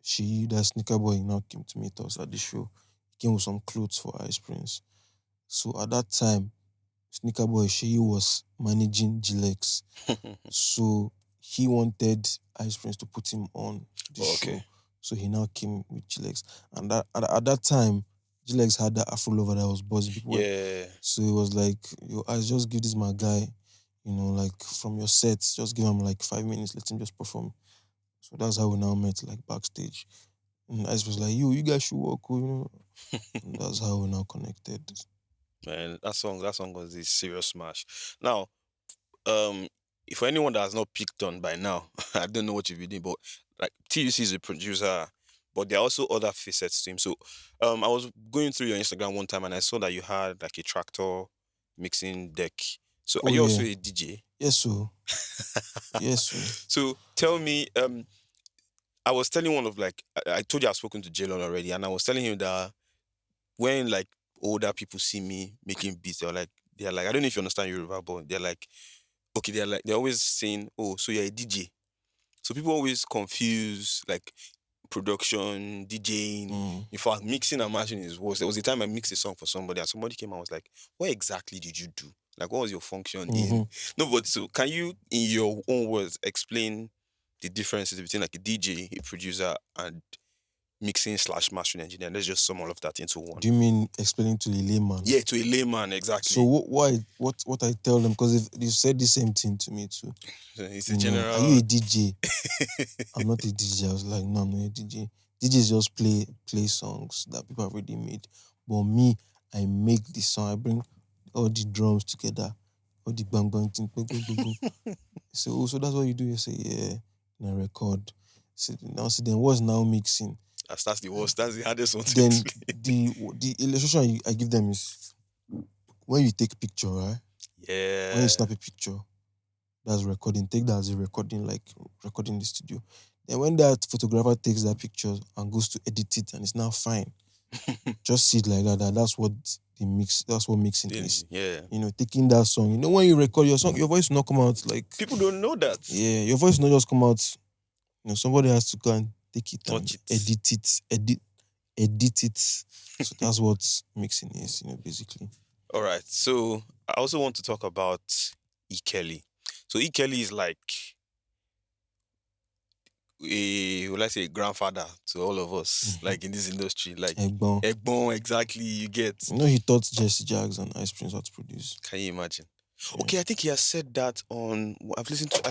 that Sneaker Boy now came to meet us at the show. He came with some clothes for Ice Prince. So at that time, Sneaker Boy she was managing Gilex. So he wanted Ice Prince to put him on the show. So he now came with Gilex. And at that time, Gilex had that Afro Lover that was buzzing people. Yeah. So it was like, yo, I just give this my guy, like from your sets, just give him like 5 minutes, let him just perform. So that's how we now met, like backstage. And Ice was like, yo, you guys should work, And that's how we now connected. Man, that song was a serious smash. Now, um, for anyone that has not picked on by now, I don't know what you've been doing, but like T.U.C is a producer, but there are also other facets to him. So, I was going through your Instagram one time and I saw that you had like a tractor mixing deck. So, are Oh you also yeah. a DJ? Yes, so. Yes, so. So, tell me, I was telling one of like I told you I've spoken to Jalen already, and I was telling him that when like older people see me making beats, they're like I don't know if you understand Yoruba, but they're like okay, they're always saying, oh, so you're a DJ. So people always confuse like production, DJing. Mm. In fact, mixing and mastering is worse. There was a time I mixed a song for somebody, and somebody came and was like, "What exactly did you do? Like, what was your function in?" Mm-hmm. No, but so can you, in your own words, explain the differences between like a DJ, a producer, and mixing slash mastering engineer? Let's just sum all of that into one. Do you mean explaining to the layman? Yeah, to a layman, So exactly. what I tell them, because if you said the same thing to me too, It's a you know, are general. you a DJ? I'm not a DJ. I was like, no, I'm not a DJ. DJs just play songs that people have already made. But me, I make the song. I bring all the drums together, all the bang bang thing, go go go go. So so that's what you do. You say yeah, and I record. So now see then what's now mixing? That's the worst. That's the hardest one to Then explain. the illustration I give them is when you take picture, right? When you Yeah. snap a picture, that's recording. Take that as a recording, like recording in the studio. Then when that photographer takes that picture and goes to edit it and it's now fine, just see it like that. That's what the mix. That's what mixing is. Yeah. You know, taking that song. You know, when you record your song, your voice will not come out like People don't know that. yeah, your voice will not just come out. You know, somebody has to go and take it and Touch it. edit it. So that's what mixing is. You know, basically. All right. So I also want to talk about E. Kelly. So E. Kelly is like will I say a grandfather to all of us, like in this industry. Like Egbon. Egbon, exactly, you get. You know, he taught Jesse Jags and Ice Prince how to produce. Can you imagine? Yeah. Okay, I think he has said that on I've listened to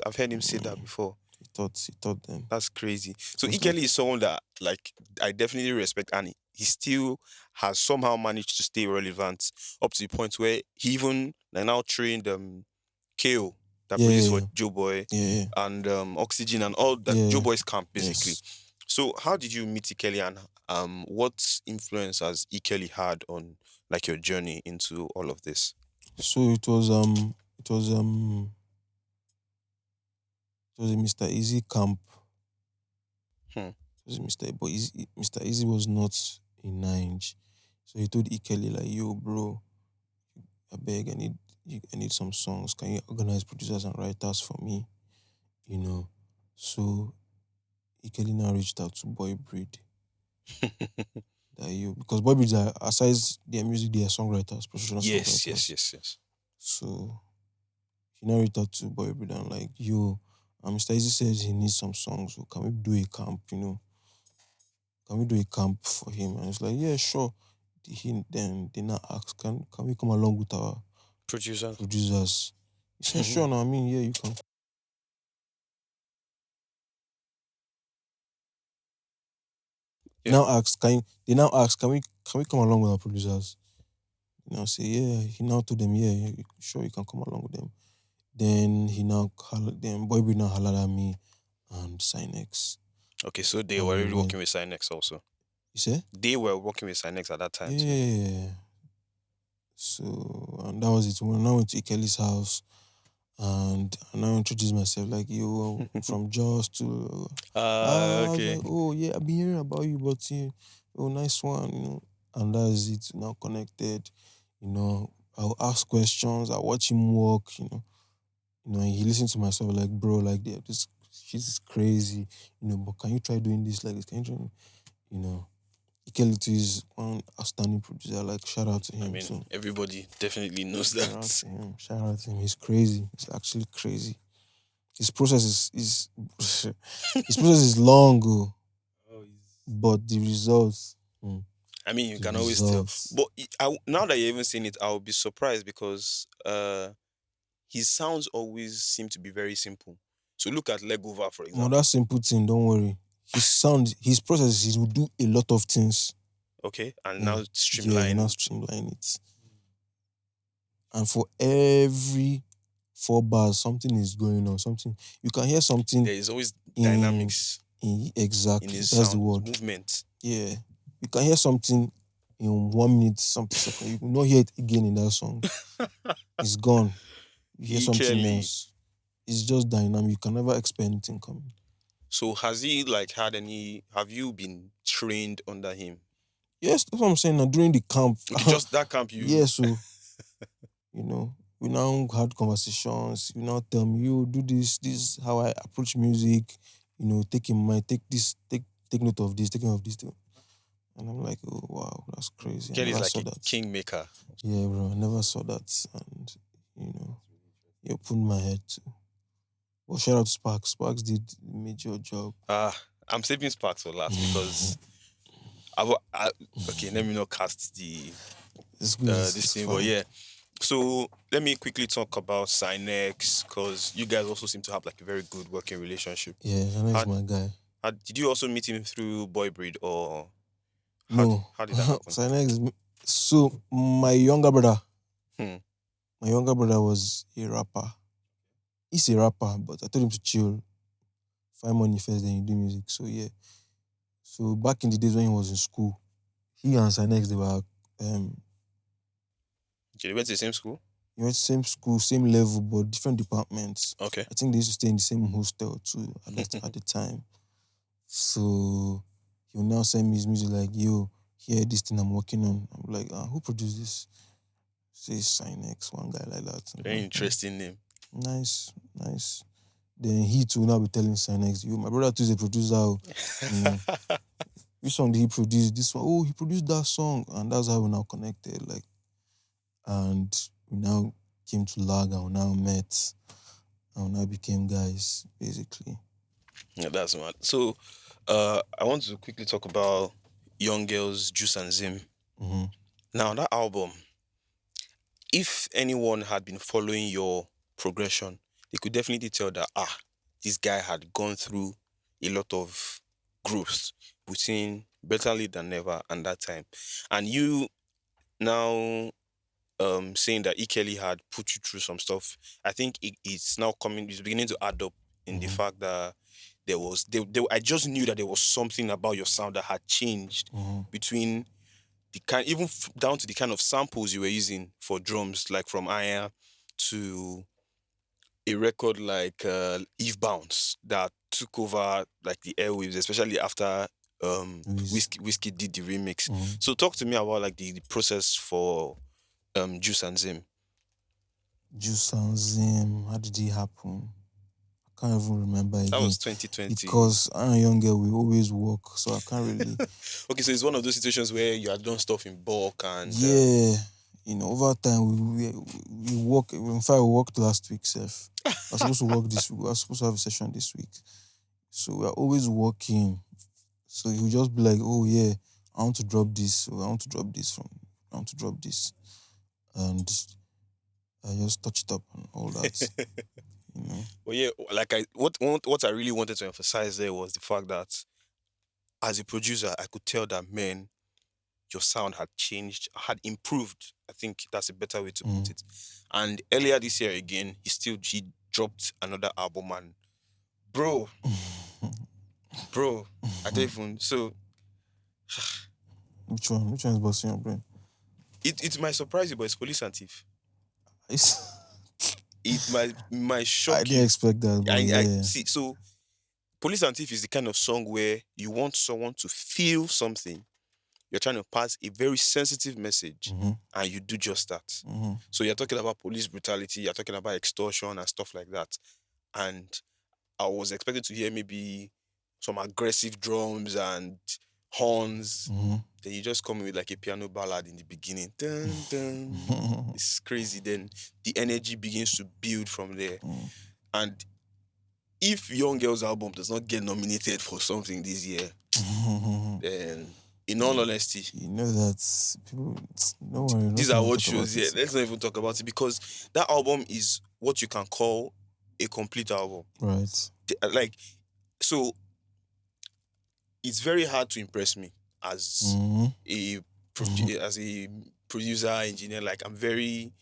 I've heard him say that before. He taught them. That's crazy. So It's E. Kelly is someone that like I definitely respect, and he still has somehow managed to stay relevant up to the point where he even like now trained KO that Yeah, produced yeah, for yeah. Joe Boy Yeah, and Oxygen and all that yeah. Joe Boy's camp basically. Yes. So how did you meet E. Kelly, and what influence has E. Kelly had on like your journey into all of this? So it was it was it was a Mr. Easy camp. Hmm. It was a Mr. Easy was not in Nige. So he told E. Kelly like, yo, bro, I beg, I need some songs. Can you organize producers and writers for me? You know. So E. Kelly now reached out to Boybreed. That you because Boybreed are aside their music, they are songwriters, professional yes, songwriters. yes. So he now reached out to Boybreed and like, yo, Mr. Easy says he needs some songs. So can we do a camp, you know? Can we do a camp for him? And it's like, yeah, sure. Then they now ask, can we come along with our Producer. producers? He said, sure, no, I mean, yeah, you can. Yeah. They now ask, can we come along with our producers? You know, say, yeah. He now told them, yeah, sure, you can come along with them. Then Boybreed now hollered at me and SynX. Okay, so they And were we already went. working with SynX also. You say? They were working with SynX at that time too. Yeah. So and that was it. When I went to Ikeli's house and I introduced myself like you from Jos to I was Okay. like, oh yeah, I've been hearing about you, but oh nice one, you know. And that's it. Now connected, you know. I'll ask questions, I watch him work, you know. He listened to myself like, bro, like this shit is crazy, you know, but can you try doing this like this? Can you try, you know? Ikelito is one outstanding producer. Like, shout out to him. I mean, So, everybody definitely knows shout out that. to him. Shout out to him. He's crazy. He's actually crazy. His process is his process is long, but the results. I mean, you The can always tell. results. But now that you're even saying it, I'll be surprised because his sounds always seem to be very simple. So look at Legova, for No, example. that simple thing. Don't worry. His process, he will do a lot of things. Okay, and Yeah. now Yeah, streamline. now streamline it. And for every 4 bars, something is going on. Something you can hear something There is always in dynamics in exactly. his That's the sound, word. movement. Yeah. You can hear something in 1 minute, something second. You will not hear it again in that song. It's gone. You hear something Clearly. else. It's just dynamic. You can never expect anything coming. So has he like had any? Have you been trained under him? Yes, that's what I'm saying. Now during the camp, Okay, just that camp you. yeah. So we now had conversations. You now tell me, you do this. This is how I approach music. Take in mind, take note of this, take note of this. And I'm like, oh wow, that's crazy. I Kelly's never like saw a that. kingmaker. Yeah, bro, I never saw that, and it opened my head too. Well, shout out to Spax. Spax did a major job. I'm saving Sparks for last because okay, let me not cast the It's good. this It's thing, fine. but yeah. So let me quickly talk about SynX because you guys also seem to have like a very good working relationship. Yeah, Shana is How- my guy. Did you also meet him through Boybreed or No, how did that happen? So my younger brother, Hmm. my younger brother was a rapper. He's a rapper, but I told him to chill, find money first, then you do music. So yeah. So back in the days when he was in school, he and SynX, they were Okay, they went to the same school? you went same school, same level, but different departments. Okay. I think they used to stay in the same hostel too at the time. So he will now send me his music like, yo, hear this thing I'm working on. I'm like, who produced this? Says SynX, one guy like that. I'm Very like, interesting name. nice. Then he too will now be telling SynX, yo, my brother too is a producer. Which song did he produce? This one. Oh, he produced that song. And that's how we now connected. And we now came to lag and we now met. And we now became guys, basically. Yeah, that's mad. So I want to quickly talk about Young Girls, Juice and Zimm. Mm-hmm. Now that album, if anyone had been following your progression, they could definitely tell that this guy had gone through a lot of growth between Better Late Than Never and that time. And you now saying that E. Kelly had put you through some stuff, I think it's now it's beginning to add up in the fact that I just knew that there was something about your sound that had changed between the kind, even down to the kind of samples you were using for drums, like from Aya to a record like Eve Bounce that took over like the airwaves, especially after Wizkid did the remix. So talk to me about like the process for Juice and Zimm. Juice and Zimm, how did it happen? I can't even remember That again. was 2020. Because I'm a young girl, we always work, so I can't really. Okay, so it's one of those situations where you had done stuff in bulk and Yeah, over time we work. In fact, we worked last week, Seth. I was supposed to work this week. I was supposed to have a session this week. So we're always working. So you just be like, oh yeah, I want to drop this. I want to drop this. And I just touch it up and all that. Well, yeah, like what I really wanted to emphasize there was the fact that as a producer, I could tell that your sound had changed, had improved. I think that's a better way to put it. And earlier this year again, he dropped another album, and bro, I don't even so. Which one? Which one is busting your brain? It might surprise you, but it's Police and Thief. It's It might shock you. I didn't expect that, but I see. So, Police and Thief is the kind of song where you want someone to feel something. You're trying to pass a very sensitive message, and you do just that. So you're talking about police brutality, you're talking about extortion and stuff like that. And I was expecting to hear maybe some aggressive drums and horns. Then you just come in with like a piano ballad in the beginning. Dun, dun. It's crazy. Then the energy begins to build from there. And if Young Girl's album does not get nominated for something this year, then in all honesty, you know that people don't worry. These are what shows. Yeah, let's not even talk about it because that album is what you can call a complete album. Right. Like, so it's very hard to impress me as a producer, engineer. Like, I'm very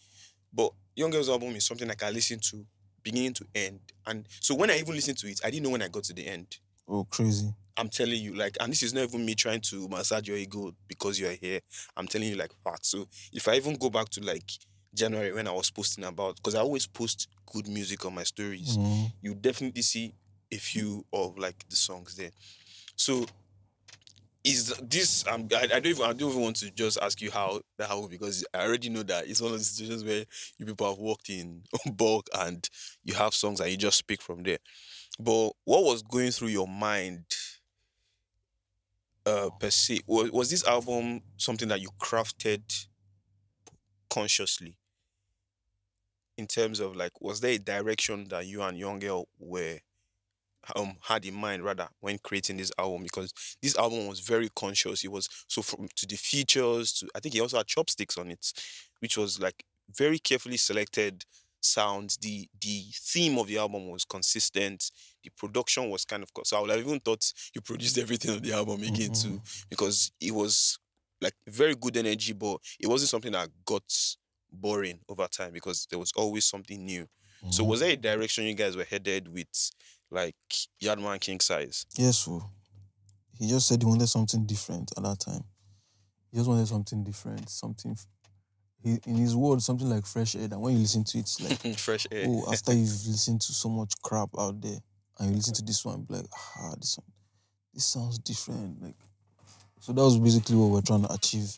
But Young Girl's album is something like I listen to beginning to end. And so when I even listened to it, I didn't know when I got to the end. Oh, crazy. I'm telling you, like, and this is not even me trying to massage your ego because you're here. I'm telling you, like, facts. So if I even go back to like January when I was posting about, because I always post good music on my stories, you definitely see a few of like the songs there. So is this? I don't even want to just ask you how because I already know that it's one of the situations where you people have worked in bulk and you have songs and you just speak from there. But what was going through your mind? Per se, was this album something that you crafted consciously in terms of like, was there a direction that you and Young Girl were had in mind rather when creating this album? Because this album was very conscious. It was so from to the features to, I think he also had chopsticks on it, which was like very carefully selected sounds. The theme of the album was consistent. The production was kind of, so I would have even thought you produced everything on the album again too, because it was like very good energy, but it wasn't something that got boring over time because there was always something new. So was there a direction you guys were headed with, like Yardman King Size? Yes, so he just said he wanted something different at that time. He just wanted something different, something. In his words, something like fresh air. That when you listen to it, it's like Fresh air. oh, after you've listened to so much crap out there, and you listen to this one, be like, this sounds different. Like, so that was basically what we're trying to achieve.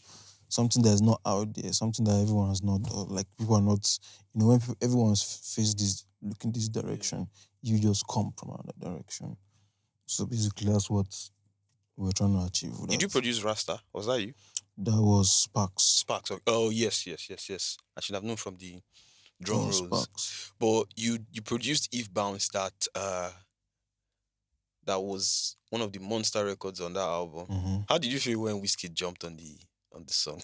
Something that's not out there, something that everyone has not, like people are not, when everyone's faced this, looking this direction, you just come from another direction. So basically, that's what we're trying to achieve. Did you produce Rasta? Was that you? That was Spax. Spax. Oh yes. I should have known from the drum rolls. Spax. But you produced Eve Bounce that was one of the monster records on that album. How did you feel when Wizkid jumped on the song?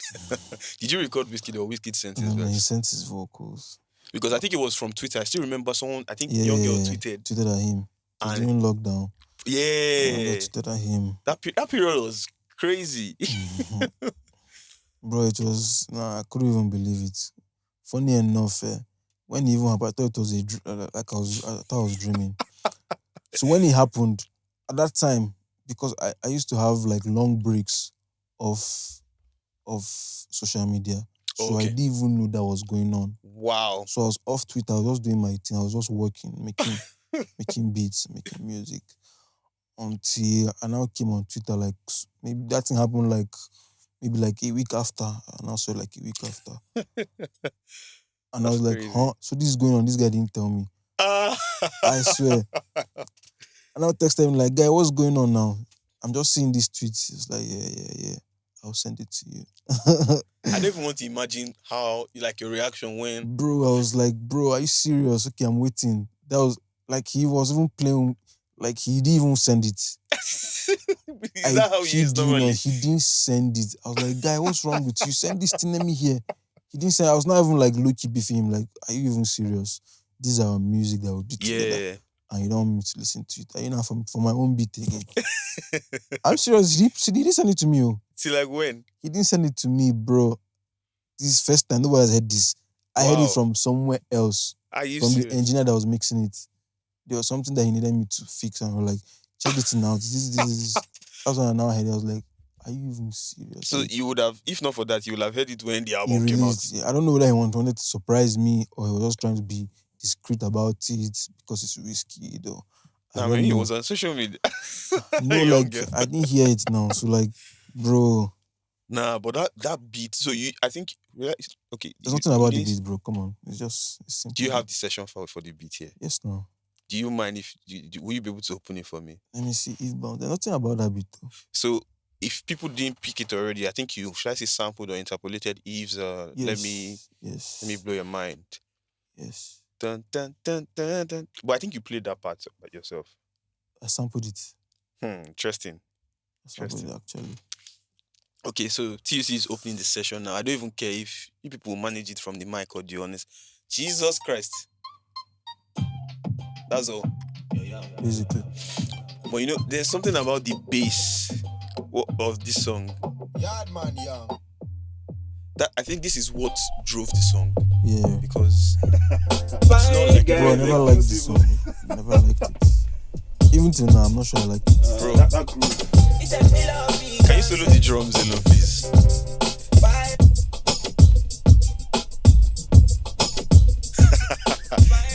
Did you record Wizkid or Wizkid sent his verse? He sent his vocals. Because I think it was from Twitter. I still remember someone, I think Young Girl tweeted at him. It was during lockdown. Yeah. Tweeted at him. That period was crazy. Bro, it was, I couldn't even believe it. Funny enough, when it even happened, I thought it was I thought I was dreaming. So when it happened, at that time, because I used to have like long breaks of social media. So I didn't even know that was going on. Wow. So I was off Twitter, I was just doing my thing, I was just working, making beats, making music. Until I now came on Twitter, like maybe that thing happened like maybe like a week after, and also like a week after. And I was like, crazy. huh? So this is going on, this guy didn't tell me. I swear. And I texted him like, guy, what's going on now? I'm just seeing these tweets. It's like, yeah. I'll send it to you. I don't even want to imagine how, like, your reaction when... Bro, I was like, bro, are you serious? Okay, I'm waiting. That was, like, he was even playing, like, he didn't even send it. Is that how he is normally? He didn't send it. I was like, guy, what's wrong with you? Send this thing, let me hear. He didn't say, I was not even like low-key beefing him, like, are you even serious? These are music that we do together. Yeah. And you don't want me to listen to it. Are you not for my own beat again? I'm serious. He didn't send it to me. Till like when? He didn't send it to me, bro. This is first time. Nobody has heard this. I heard it from somewhere else. Are you from serious? The engineer that was mixing it. There was something that he needed me to fix. And I was like, check it out. This. That's when I now heard it. I was like, are you even serious? So you would have, if not for that, you would have heard it when the album came out. I don't know whether he wanted to surprise me or he was just trying to be discreet about it because it's Wizkid or... I mean, it was on social media. No, like, I didn't hear it now. So, like, bro... Nah, but that beat, so I think, okay. There's nothing about the beat, bro. Come on. It's simple. Do you have the session for the beat here? Yes, no. Do you mind if, will you be able to open it for me? Let me see. There's nothing about that beat, though. So, if people didn't pick it already, I think should I say sampled or interpolated Eve's, yes. Let me blow your mind. Yes. Dun, dun, dun, dun, dun. But I think you played that part by yourself. I sampled it. Interesting. I sampled it, actually. Okay, so T.U.C is opening the session now. I don't even care if you people manage it from the mic or the honest. Jesus Christ. That's all. Yeah. Basically. But there's something about the bass of this song. Yardman young. I think this is what drove the song Yeah. because it's not like Bro, I never liked this song. Never liked it. Even till now, I'm not sure I like it. bro. That groove. Can you solo the drums alone, please?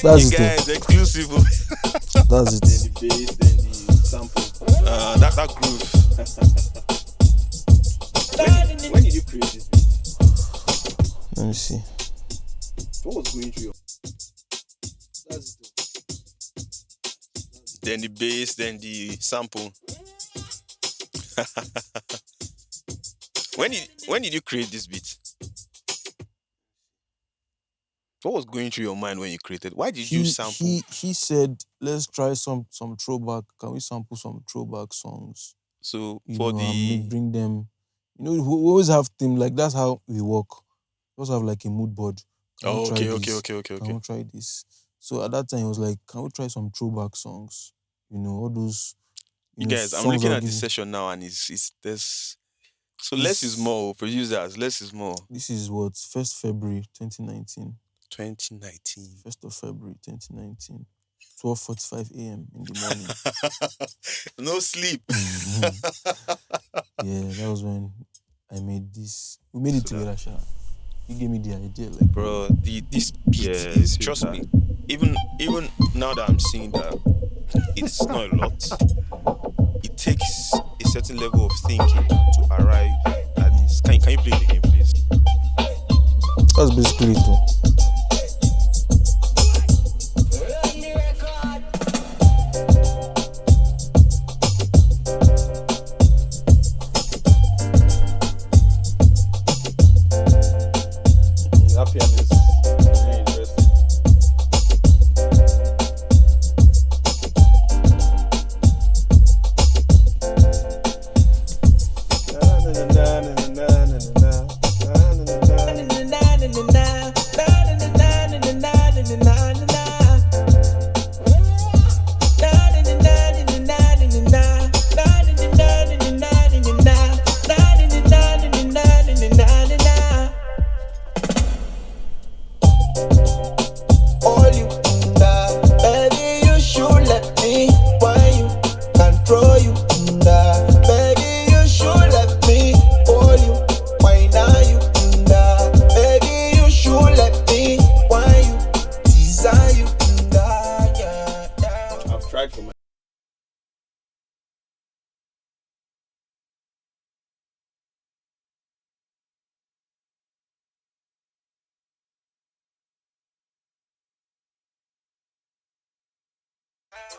That's You it. guys, exclusive. That's it. Then the bass, then the sample. That groove. When did you create this beat? Let me see. What was going through your... That's it. Then the bass, then the sample. When did you create this beat? What was going through your mind when you created? Why did you sample? He said, let's try some throwback. Can we sample some throwback songs? So You for know, the and bring them. You know, we always have theme, like that's how we work. We also have like a mood board. Can we try this? Can we try this? So at that time, it was like, can we try some throwback songs? You know, all those. You know, guys, I'm songs looking that at this give- session now and it's this. So less is more, producers, less is more. This is what 1st February 2019. 2019. 1st of February 2019. 12:45 a.m. in the morning. No sleep. Yeah, that was when I made this. We made it together, Sha. You gave me the idea, like, Bro, this beat Yeah, is, it's trust hard. me, even now that I'm seeing that it's not a lot, it takes a certain level of thinking to arrive at this. Can you play the game, please? that's basically it, though. That piano is really interesting. All you baby, you should let me why you control you baby, you should let me hold you why now you baby, you should let me why you desire you yeah. I've tried for my...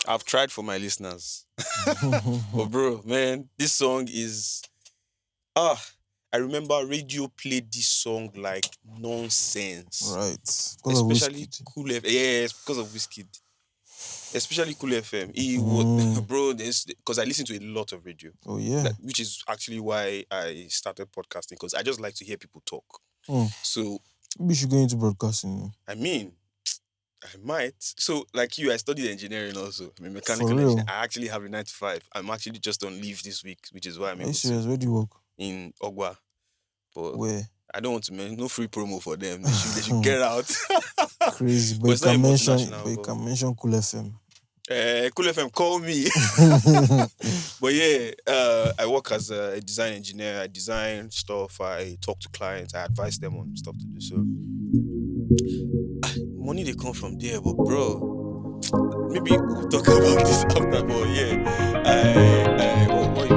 I've tried for my listeners. But bro, man, this song is I remember radio played this song like nonsense. Right. Because of Especially Wizkid. Cool FM. Yes, because of Wizkid. Especially Cool FM. He would, bro, because I listen to a lot of radio. Oh, yeah. Which is actually why I started podcasting, because I just like to hear people talk. So, Maybe you should go into broadcasting. I mean, I might. So, like you, I studied engineering also. I'm a mechanical For real? engineer. I actually have a 9 to 5. I'm actually just on leave this week, which is why I'm Are able you to serious? Where do you work? in Ogwa. But Where? I don't want to make no free promo for them. They should get out. Crazy. But, But it's not multinational, you but- can mention Cool FM. Cool FM, call me. But yeah, I work as a design engineer. I design stuff. I talk to clients. I advise them on stuff to do. So money they come from there, but bro, maybe we'll talk about this after. But yeah, what you